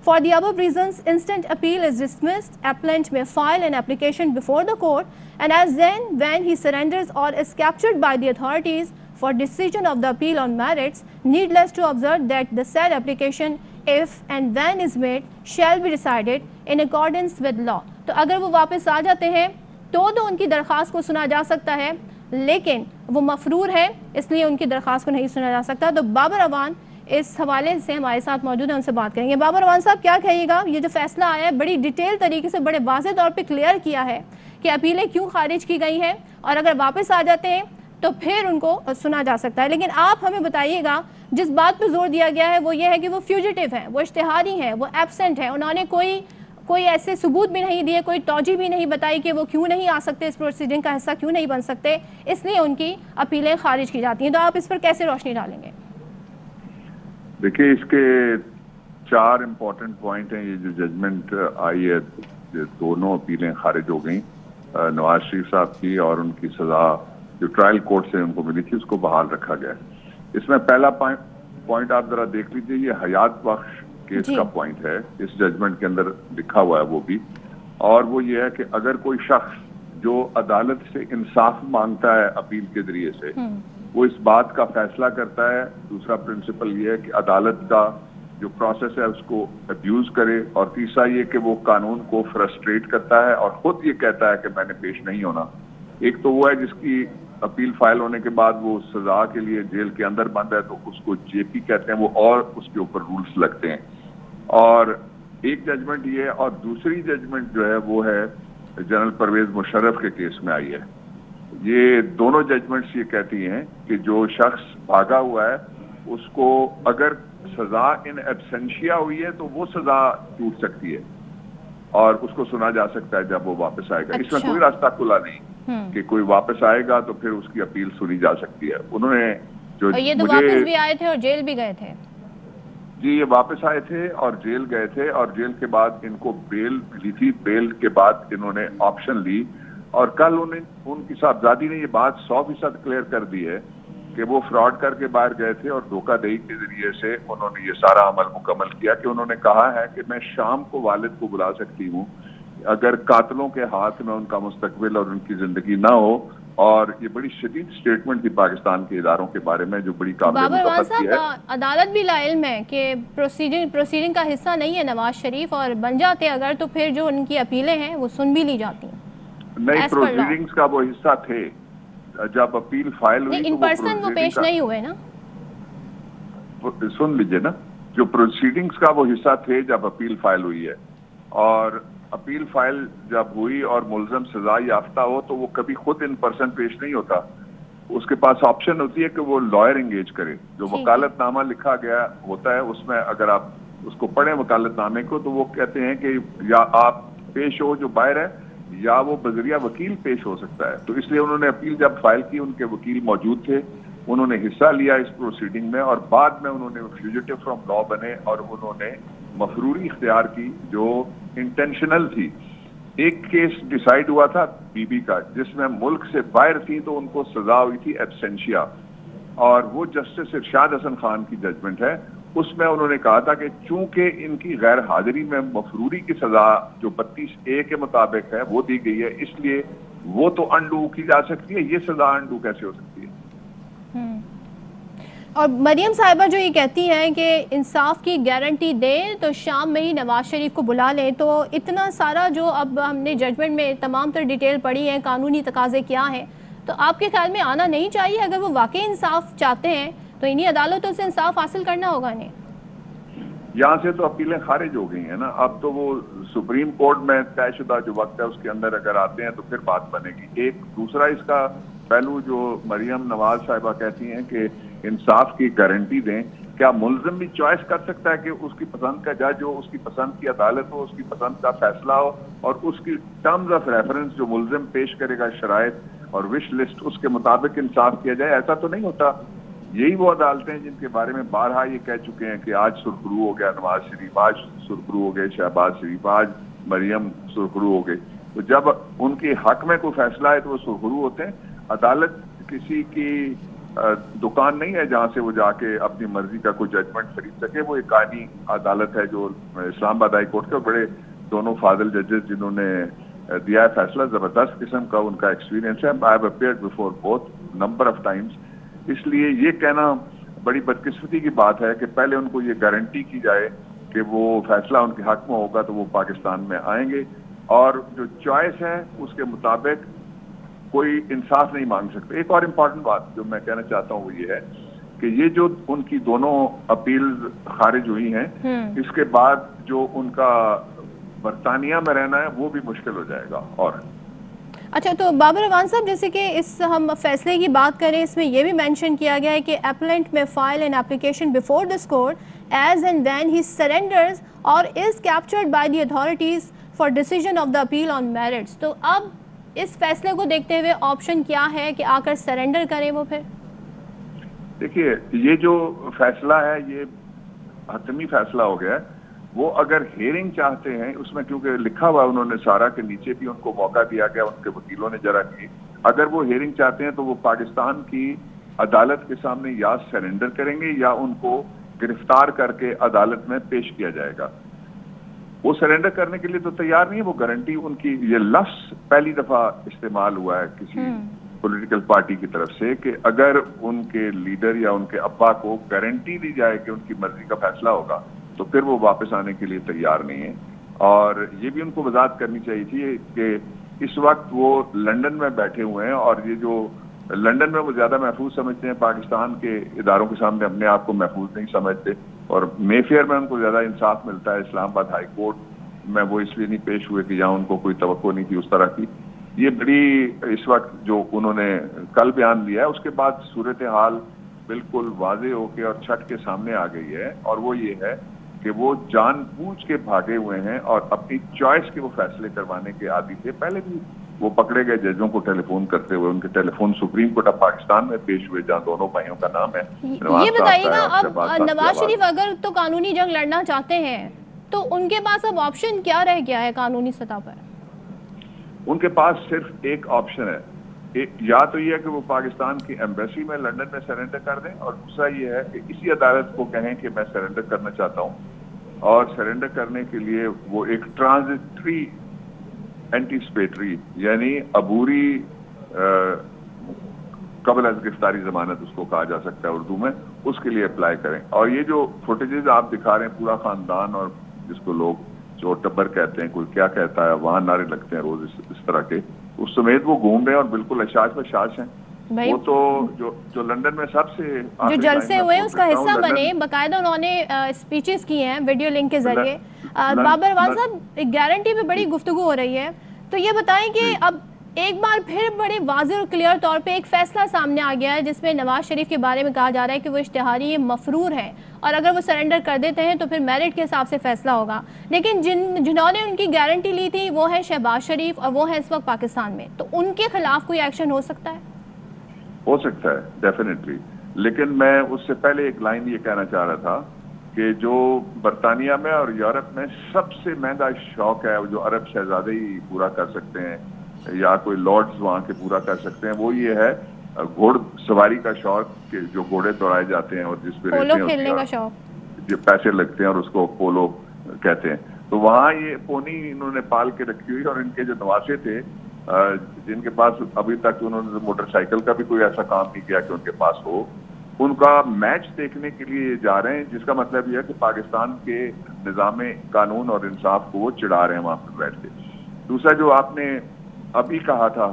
For the above reasons, instant appeal is dismissed. Appellant may file an application before the court, and as then when he surrenders or is captured by the authorities for decision of the appeal on merits, needless to observe that the said application, if and when is made, shall be decided in accordance with law. تو اگر وہ واپس آ جاتے ہیں تو ان کی درخواست کو سنا جا سکتا ہے، لیکن وہ مفرور ہے اس لیے ان کی درخواست کو نہیں سنا جا سکتا. تو بابر اعوان اس حوالے سے ہمارے ساتھ موجود ہیں، ان سے بات کریں گے. بابر اعوان صاحب، کیا کہیے گا؟ یہ جو فیصلہ آیا ہے بڑی ڈیٹیل طریقے سے، بڑے واضح طور پہ کلیئر کیا ہے کہ اپیلیں کیوں خارج کی گئی ہیں، اور اگر واپس آ جاتے ہیں تو پھر ان کو سنا جا سکتا ہے. لیکن آپ ہمیں بتائیے گا، جس بات پہ زور دیا گیا ہے وہ یہ ہے کہ وہ فیوجیٹیو ہیں، وہ اشتہاری ہیں، وہ ایبسنٹ ہیں. انہوں نے کوئی ایسے ثبوت بھی نہیں دیے، کوئی توجہ بھی نہیں بتائی کہ وہ کیوں نہیں آ سکتے، اس پروسیڈنگ کا حصہ کیوں نہیں بن سکتے، اس لیے ان کی اپیلیں خارج کی جاتی ہیں. تو آپ اس پر کیسے روشنی ڈالیں گے؟ دیکھیے، اس کے 4 امپورٹنٹ پوائنٹ ہیں. یہ جو ججمنٹ آئی ہے، دونوں اپیلیں خارج ہو گئیں، نواز شریف صاحب کی اور ان کی سزا جو ٹرائل کورٹ سے ان کو ملی تھی اس کو بحال رکھا گیا. اس میں پہلا پوائنٹ آپ ذرا دیکھ لیجیے، یہ حیات بخش کیس کا پوائنٹ ہے، اس ججمنٹ کے اندر لکھا ہوا ہے وہ بھی. اور وہ یہ ہے کہ اگر کوئی شخص جو عدالت سے انصاف مانگتا ہے اپیل کے ذریعے سے، وہ اس بات کا فیصلہ کرتا ہے. دوسرا پرنسپل یہ ہے کہ عدالت کا جو پروسیس ہے اس کو ابیوز کرے، اور تیسرا یہ کہ وہ قانون کو فرسٹریٹ کرتا ہے اور خود یہ کہتا ہے کہ میں نے پیش نہیں ہونا. ایک تو وہ ہے جس کی اپیل فائل ہونے کے بعد وہ سزا کے لیے جیل کے اندر بند ہے، تو اس کو جے پی کہتے ہیں وہ، اور اس کے اوپر رولز لگتے ہیں. اور ایک ججمنٹ یہ ہے، اور دوسری ججمنٹ جو ہے وہ ہے جنرل پرویز مشرف کے کیس میں آئی ہے. یہ دونوں ججمنٹس یہ کہتی ہیں کہ جو شخص بھاگا ہوا ہے اس کو اگر سزا ان ایبسنشیا ہوئی ہے تو وہ سزا ٹوٹ سکتی ہے اور اس کو سنا جا سکتا ہے جب وہ واپس آئے گا. اس میں کوئی راستہ کھلا نہیں کہ کوئی واپس آئے گا تو پھر اس کی اپیل سنی جا سکتی ہے. انہوں نے جو یہ تو واپس بھی آئے تھے اور جیل بھی گئے تھے. جی، یہ واپس آئے تھے اور جیل گئے تھے، اور جیل کے بعد ان کو بیل ملی تھی. بیل کے بعد انہوں نے آپشن لی، اور کل ان کی صاحبزادی نے یہ بات 100% کلیئر کر دی ہے کہ وہ فراڈ کر کے باہر گئے تھے اور دھوکہ دہی کے ذریعے سے انہوں نے یہ سارا عمل مکمل کیا. کہ انہوں نے کہا ہے کہ میں شام کو والد کو بلا سکتی ہوں اگر قاتلوں کے ہاتھ میں ان کا مستقبل اور ان کی زندگی نہ ہو. اور یہ بڑی شدید سٹیٹمنٹ تھی پاکستان کے اداروں کے بارے میں جو بڑی قابل مذمت ہے. عدالت بھی لا علم ہے کہ پروسیڈنگ کا حصہ نہیں ہے نواز شریف، اور بن جاتے اگر تو پھر جو ان کی اپیلیں ہیں وہ سن بھی لی جاتی ہیں. نہیں، پروسیڈنگز کا وہ حصہ تھے. جب اپیل فائل ہوئی ان پرسن وہ پیش نہیں ہوئے نا. سن لیجئے نا، جو پروسیڈنگز کا وہ حصہ تھے جب اپیل فائل ہوئی ہے، اور اپیل فائل جب ہوئی اور ملزم سزا یافتہ ہو تو وہ کبھی خود ان پرسن پیش نہیں ہوتا. اس کے پاس آپشن ہوتی ہے کہ وہ لائر انگیج کرے. جو وکالت نامہ لکھا گیا ہوتا ہے اس میں اگر آپ اس کو پڑھیں وکالت نامے کو، تو وہ کہتے ہیں کہ یا آپ پیش ہو جو باہر ہے، یا وہ بذریعہ وکیل پیش ہو سکتا ہے. تو اس لیے انہوں نے اپیل جب فائل کی، ان کے وکیل موجود تھے، انہوں نے حصہ لیا اس پروسیڈنگ میں، اور بعد میں انہوں نے فیوجیٹیو فرام لا بنے اور انہوں نے مفروری اختیار کی جو انٹینشنل تھی. ایک کیس ڈیسائیڈ ہوا تھا بی بی کا جس میں ملک سے باہر تھی تو ان کو سزا ہوئی تھی ایبسینشیا، اور وہ جسٹس ارشاد حسن خان کی ججمنٹ ہے. اس میں انہوں نے کہا تھا کہ چونکہ ان کی غیر حاضری میں مفروری کی سزا جو 32A کے مطابق ہے وہ دی گئی ہے، اس لیے وہ تو انڈو کی جا سکتی ہے، یہ سزا انڈو کیسے ہو سکتی ہے؟ اور مریم صاحبہ جو یہ کہتی ہیں کہ انصاف کی گارنٹی دیں تو شام میں ہی نواز شریف کو بلا لیں، تو اتنا سارا جو اب ہم نے ججمنٹ میں تمام تر ڈیٹیل پڑھی ہے، قانونی تقاضے کیا ہیں، تو آپ کے خیال میں آنا نہیں چاہیے؟ اگر وہ واقعی انصاف چاہتے ہیں تو انہی عدالتوں سے انصاف حاصل کرنا ہوگا انہیں. یہاں سے تو اپیلیں خارج ہو گئی ہیں نا. اب تو وہ سپریم کورٹ میں طے شدہ جو وقت ہے اس کے اندر اگر آتے ہیں تو پھر بات بنے گی. ایک دوسرا اس کا پہلو جو مریم نواز صاحبہ کہتی ہیں کہ انصاف کی گارنٹی دیں، کیا ملزم بھی چوائس کر سکتا ہے کہ اس کی پسند کا جج ہو، اس کی پسند کی عدالت ہو، اس کی پسند کا فیصلہ ہو، اور اس کی ٹرمز آف ریفرنس جو ملزم پیش کرے گا، شرائط اور وش لسٹ، اس کے مطابق انصاف کیا جائے؟ ایسا تو نہیں ہوتا. یہی وہ عدالتیں ہیں جن کے بارے میں بارہا یہ کہہ چکے ہیں کہ آج سرخرو ہو گیا نواز شریف، آج سرخرو ہو گئے شہباز شریف، آج مریم سرخرو ہو گئی. تو جب ان کے حق میں کوئی فیصلہ ہے تو وہ سرخرو ہوتے ہیں. عدالت کسی کی دکان نہیں ہے جہاں سے وہ جا کے اپنی مرضی کا کوئی ججمنٹ خرید سکے. وہ ایک آئینی عدالت ہے جو اسلام آباد ہائی کورٹ کے بڑے دونوں فاضل ججز جنہوں نے دیا ہے فیصلہ, زبردست قسم کا ان کا ایکسپیرینس ہے. I have appeared before both number of times. اس لیے یہ کہنا بڑی بدقسمتی کی بات ہے کہ پہلے ان کو یہ گارنٹی کی جائے کہ وہ فیصلہ ان کے حق میں ہوگا تو وہ پاکستان میں آئیں گے, اور جو چوائس ہے اس کے مطابق کوئی انصاف نہیں مانگ سکتے. ایک اور امپورٹنٹ بات جو میں کہنا چاہتا ہوں وہ یہ ہے کہ یہ جو ان کی دونوں اپیل خارج ہوئی ہیں, اس کے بعد جو ان کا برطانیہ میں رہنا ہے وہ بھی مشکل ہو جائے گا. اور اچھا, تو بابر افغان صاحب, جیسے کہ اس ہم فیصلے کی بات کریں, اس میں یہ بھی مینشن کیا گیا ہے کہ appellant may file an application before this court as and when he surrenders or is captured by the authorities for decision of the appeal on merits. تو اب اس فیصلے کو دیکھتے ہوئے آپشن کیا ہے کہ آ کر سرینڈر کریں وہ؟ پھر دیکھیے, یہ جو فیصلہ ہے یہ حتمی فیصلہ ہو گیا ہے. وہ اگر ہیئرنگ چاہتے ہیں, اس میں کیونکہ لکھا ہوا انہوں نے سارا کے نیچے بھی ان کو موقع دیا گیا, ان کے وکیلوں نے جرا کی, اگر وہ ہیئرنگ چاہتے ہیں تو وہ پاکستان کی عدالت کے سامنے یا سرنڈر کریں گے یا ان کو گرفتار کر کے عدالت میں پیش کیا جائے گا. وہ سرنڈر کرنے کے لیے تو تیار نہیں ہے. وہ گارنٹی ان کی, یہ لفظ پہلی دفعہ استعمال ہوا ہے کسی پولیٹیکل پارٹی کی طرف سے کہ اگر ان کے لیڈر یا ان کے ابا کو گارنٹی دی جائے کہ ان کی مرضی کا فیصلہ ہوگا تو پھر وہ واپس آنے کے لیے تیار نہیں ہے. اور یہ بھی ان کو وضاحت کرنی چاہیے تھی کہ اس وقت وہ لندن میں بیٹھے ہوئے ہیں, اور یہ جو لندن میں وہ زیادہ محفوظ سمجھتے ہیں, پاکستان کے اداروں کے سامنے اپنے آپ کو محفوظ نہیں سمجھتے, اور مے فیئر میں ان کو زیادہ انصاف ملتا ہے. اسلام آباد ہائی کورٹ میں وہ اس لیے نہیں پیش ہوئے کہ جہاں ان کو کوئی توقع نہیں تھی اس طرح کی. یہ بڑی اس وقت جو انہوں نے کل بیان دیا ہے, اس کے بعد صورتحال بالکل واضح ہو کے اور چھٹ کے سامنے آ گئی ہے, اور وہ یہ ہے کہ وہ جان بوجھ کے بھاگے ہوئے ہیں اور اپنی چوائس کے وہ فیصلے کروانے کے عادی تھے. پہلے بھی وہ پکڑے گئے ججوں کو ٹیلی فون کرتے ہوئے, ان کے telephone Supreme Court of Pakistan میں پیش ہوئے جہاں دونوں بھائیوں کا نام ہے. یہ بتائیے گا, اب نواز شریف اگر تو قانونی جنگ لڑنا چاہتے ہیں تو ان کے پاس اب آپشن کیا رہ گیا ہے قانونی سطح پر؟ ان کے پاس صرف ایک آپشن ہے, یا تو یہ ہے کہ وہ پاکستان کی ایمبیسی میں لندن میں سرنڈر کر دیں, اور دوسرا یہ ہے کہ اسی عدالت کو کہیں کہ میں سرنڈر کرنا چاہتا ہوں, اور سرنڈر کرنے کے لیے وہ ایک ٹرانزٹری اینٹیسپیٹری یعنی عبوری قبل از گرفتاری ضمانت اس کو کہا جا سکتا ہے اردو میں, اس کے لیے اپلائی کریں. اور یہ جو فوٹیجز آپ دکھا رہے ہیں, پورا خاندان اور جس کو لوگ جو ٹبر کہتے ہیں, کوئی کیا کہتا ہے, وہاں نعرے لگتے ہیں روز اس طرح کے, اس سمیت وہ گھوم رہے ہیں اور بالکل اشاش بشاش ہیں. وہ تو جو لندن میں سب سے جو جلسے ہوئے اس کا حصہ بنے, باقاعدہ انہوں نے اسپیچز کی ہیں ویڈیو لنک کے ذریعے. بابر افغان صاحب, ایک گارنٹی پہ بڑی گفتگو ہو رہی ہے, تو یہ بتائیں کہ اب ایک بار پھر بڑے واضح اور کلیئر طور پہ ایک فیصلہ سامنے آ گیا ہے جس میں نواز شریف کے بارے میں کہا جا رہا ہے کہ وہ اشتہاری مفرور ہیں, اور اگر وہ سرنڈر کر دیتے ہیں تو پھر میرٹ کے حساب سے فیصلہ ہوگا. لیکن جنہوں نے ان کی گارنٹی لی تھی وہ ہے شہباز شریف, اور وہ ہے اس وقت پاکستان میں, تو ان کے خلاف کوئی ایکشن ہو سکتا ہے؟ ہو سکتا ہے ڈیفینیٹلی. لیکن میں اس سے پہلے ایک لائن یہ کہنا چاہ رہا تھا کہ جو برطانیہ میں اور یورپ میں سب سے مہنگا شوق ہے جو عرب شہزادے ہی پورا کر سکتے ہیں یا کوئی لارڈز وہاں کے پورا کر سکتے ہیں, وہ یہ ہے گھوڑ سواری کا شوق, کہ جو گھوڑے دوڑائے جاتے ہیں اور جس پہ پولو کھیلنے کا شوق, جو پیسے لگتے ہیں اور اس کو پولو کہتے ہیں. تو وہاں یہ پونی انہوں نے پال کے رکھی ہوئی, اور ان کے جو نواسے تھے جن کے پاس ابھی تک انہوں نے موٹر سائیکل کا بھی کوئی ایسا کام نہیں کیا کہ ان کے پاس ہو, ان کا میچ دیکھنے کے لیے جا رہے ہیں, جس کا مطلب یہ ہے کہ پاکستان کے نظام قانون اور انصاف کو وہ چڑھا رہے ہیں وہاں پر بیٹھ کے. دوسرا جو آپ نے ابھی کہا تھا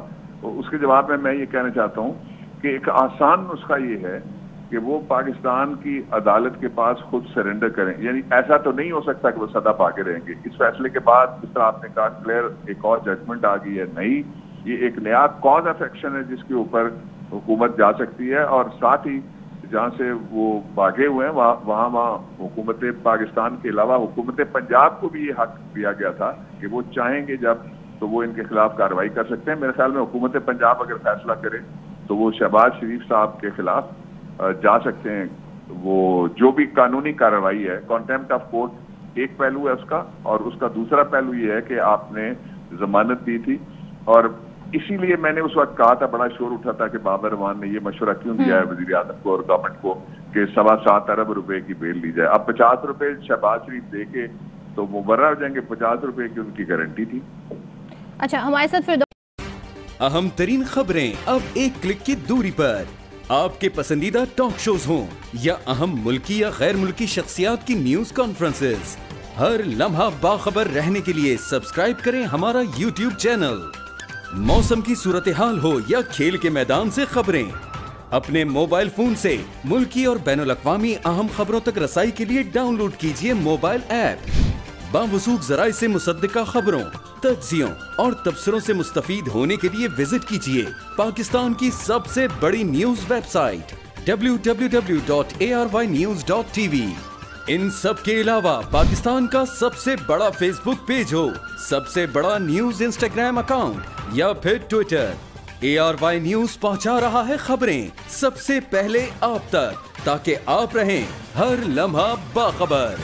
اس کے جواب میں یہ کہنا چاہتا ہوں کہ ایک آسان نسخہ یہ ہے کہ وہ پاکستان کی عدالت کے پاس خود سرنڈر کریں. یعنی ایسا تو نہیں ہو سکتا کہ وہ سدا بھاگے رہیں گے. اس فیصلے کے بعد جس طرح آپ نے کہا کلیئر ایک اور ججمنٹ آ گئی ہے نئی, یہ ایک نیا کاز آف ایکشن ہے جس کے اوپر حکومت جا سکتی ہے, اور ساتھ ہی جہاں سے وہ بھاگے ہوئے ہیں وہاں حکومت پاکستان کے علاوہ حکومت پنجاب کو بھی یہ حق دیا گیا تھا کہ وہ چاہیں گے جب تو وہ ان کے خلاف کارروائی کر سکتے ہیں. میرے خیال میں حکومت پنجاب اگر فیصلہ کرے تو وہ شہباز شریف صاحب کے خلاف جا سکتے ہیں. وہ جو بھی قانونی کارروائی ہے, کانٹیمپٹ آف کورٹ ایک پہلو ہے اس کا, اور اس کا دوسرا پہلو یہ ہے کہ آپ نے ضمانت دی تھی, اور اسی لیے میں نے اس وقت کہا تھا, بڑا شور اٹھا تھا کہ بابر اعوان نے یہ مشورہ کیوں دیا ہے وزیر اعظم کو اور گورنمنٹ کو کہ 7.25 ارب روپے کی بیل لی جائے. اب 50 روپے شہباز شریف دے کے تو مبرہ ہو جائیں گے, 50 روپے کی ان کی گارنٹی تھی. اچھا ہمارے ساتھ پھر اہم ترین خبریں اب ایک کلک کی دوری پر. آپ کے پسندیدہ ٹاک شوز ہوں یا اہم ملکی یا غیر ملکی شخصیات کی نیوز کانفرنسز, ہر لمحہ باخبر رہنے کے لیے سبسکرائب کریں ہمارا یوٹیوب چینل. موسم کی صورتحال ہو یا کھیل کے میدان سے خبریں, اپنے موبائل فون سے ملکی اور بین الاقوامی اہم خبروں تک رسائی کے لیے ڈاؤن لوڈ کیجیے موبائل ایپ. باوثوق ذرائع سے مصدقہ خبروں, تجزیوں اور تبصروں سے مستفید ہونے کے لیے وزٹ کیجیے پاکستان کی سب سے بڑی نیوز ویب سائٹ www.arYnews.tv. ان سب کے علاوہ پاکستان کا سب سے بڑا فیس بک پیج ہو, سب سے بڑا نیوز انسٹاگرام اکاؤنٹ یا پھر ٹویٹر, ARY نیوز پہنچا رہا ہے خبریں سب سے پہلے آپ تک, تاکہ آپ رہیں ہر لمحہ باخبر.